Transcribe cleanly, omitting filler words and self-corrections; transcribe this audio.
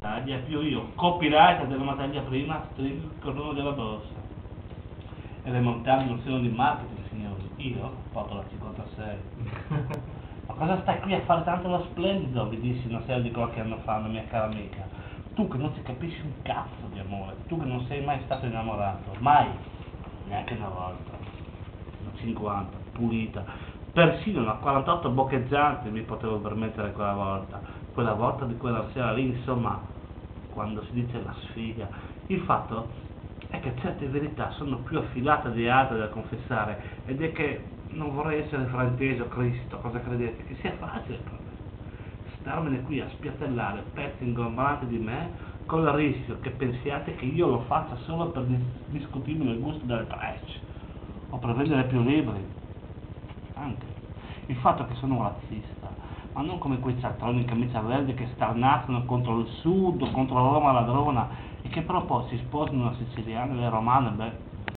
taglia più io, copyright della materia prima, stringo il cordone della borsa. E remontando un seno di marketing, signori, io porto la 56. Ma cosa stai qui a fare tanto lo splendido? Mi dissi una serie di qualche anno fa una mia cara amica. Tu che non ti capisci un cazzo di amore, tu che non sei mai stato innamorato, mai, neanche una volta, una 50, pulita, persino una 48 boccheggiante mi potevo permettere quella volta di quella sera lì, insomma, quando si dice la sfiga. Il fatto è che certe verità sono più affilate di altre da confessare, ed è che non vorrei essere frainteso, Cristo, cosa credete? Che sia facile per me starmene qui a spiattellare pezzi ingombranti di me, con il rischio che pensiate che io lo faccia solo per discutirmi il gusto del trash o per vendere più libri. Anche il fatto che sono un razzista, ma non come quei cialtroni in camicia verde che starnazzano contro il sud o contro la Roma ladrona, e che però poi si sposano una siciliana e le romane, beh,